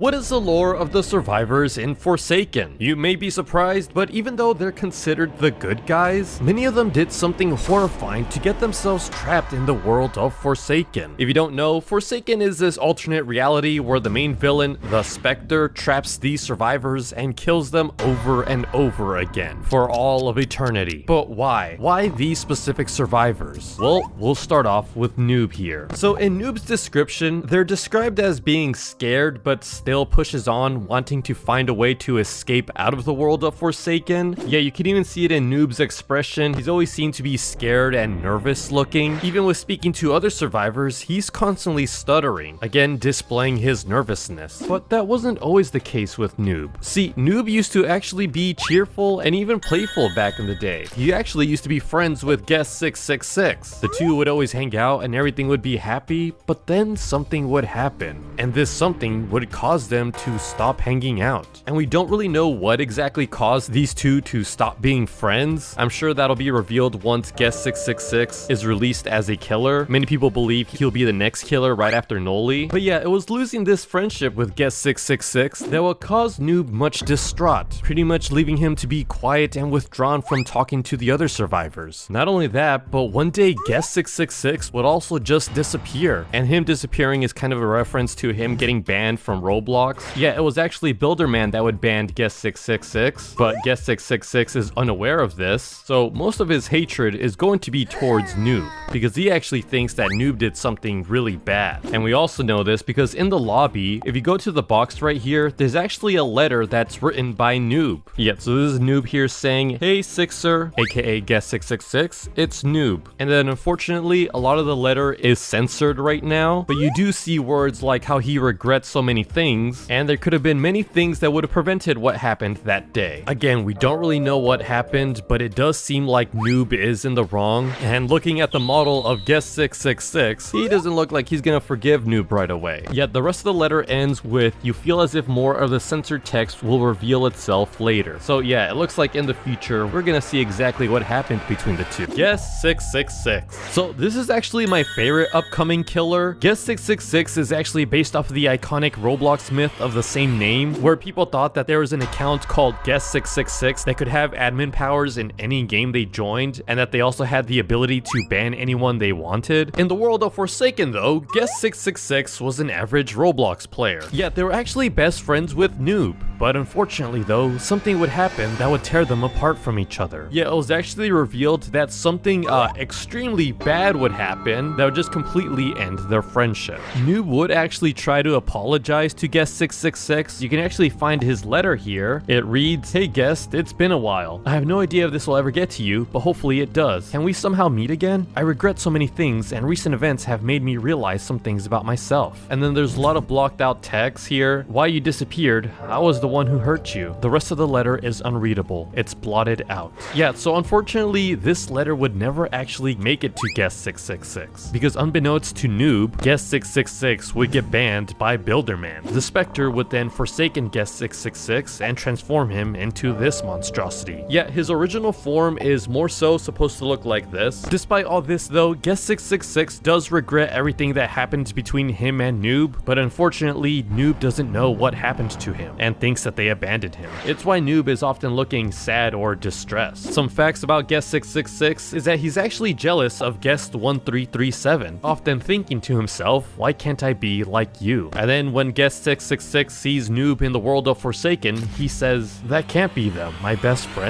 What is the lore of the survivors in Forsaken? You may be surprised, but even though they're considered the good guys, many of them did something horrifying to get themselves trapped in the world of Forsaken. If you don't know, Forsaken is this alternate reality where the main villain, the Spectre, traps these survivors and kills them over and over again for all of eternity. But why? Why these specific survivors? Well, we'll start off with Noob here. So in Noob's description, they're described as being scared but still pushes on, wanting to find a way to escape out of the world of Forsaken. Yeah, you can even see it in Noob's expression. He's always seen to be scared and nervous looking. Even with speaking to other survivors, he's constantly stuttering, again displaying his nervousness. But that wasn't always the case with Noob. See, Noob used to actually be cheerful and even playful back in the day. He actually used to be friends with Guest 666. The two would always hang out and everything would be happy, but then something would happen, and this something would cause them to stop hanging out. And we don't really know what exactly caused these two to stop being friends. I'm sure that'll be revealed once Guest 666 is released as a killer. Many people believe he'll be the next killer right after Noli. But yeah, it was losing this friendship with Guest 666 that would cause Noob much distraught, pretty much leaving him to be quiet and withdrawn from talking to the other survivors. Not only that, but one day Guest 666 would also just disappear, and him disappearing is kind of a reference to him getting banned from Roblox. Yeah, it was actually Builderman that would ban Guest 666, but Guest 666 is unaware of this, so most of his hatred is going to be towards Noob, because he actually thinks that Noob did something really bad. And we also know this because in the lobby, if you go to the box right here, there's actually a letter that's written by Noob. Yeah, so this is Noob here saying, "Hey Sixer," aka Guest 666, "it's Noob." And then unfortunately, a lot of the letter is censored right now, but you do see words like how he regrets so many things, and there could have been many things that would have prevented what happened that day. Again, we don't really know what happened, but it does seem like Noob is in the wrong, and looking at the model of Guest 666, he doesn't look like he's gonna forgive Noob right away. Yet the rest of the letter ends with, "You feel as if more of the censored text will reveal itself later." So yeah, it looks like in the future, we're gonna see exactly what happened between the two. Guest 666. So this is actually my favorite upcoming killer. Guest 666 is actually based off of the iconic Roblox myth of the same name, where people thought that there was an account called Guest 666 that could have admin powers in any game they joined, and that they also had the ability to ban anyone they wanted. In the world of Forsaken though, Guest 666 was an average Roblox player. Yet they were actually best friends with Noob, but unfortunately though, something would happen that would tear them apart from each other. Yeah, it was actually revealed that something extremely bad would happen that would just completely end their friendship. Noob would actually try to apologize to Guest 666. You can actually find his letter here. It reads, "Hey Guest, it's been a while. I have no idea if this will ever get to you, but hopefully it does. Can we somehow meet again? I regret so many things, and recent events have made me realize some things about myself." And then there's a lot of blocked out text here. "Why you disappeared? I was the one who hurt you." The rest of the letter is unreadable. It's blotted out. Yeah, so unfortunately, this letter would never actually make it to Guest 666, because unbeknownst to Noob, Guest 666 would get banned by Builderman. The Spectre would then forsaken Guest 666 and transform him into this monstrosity. Yet his original form is more so supposed to look like this. Despite all this though, Guest 666 does regret everything that happened between him and Noob, but unfortunately Noob doesn't know what happened to him and thinks that they abandoned him. It's why Noob is often looking sad or distressed. Some facts about Guest 666 is that he's actually jealous of Guest 1337, often thinking to himself, "Why can't I be like you?" And then when Guest 666 sees Noob in the world of Forsaken, he says, "That can't be them, my best friend."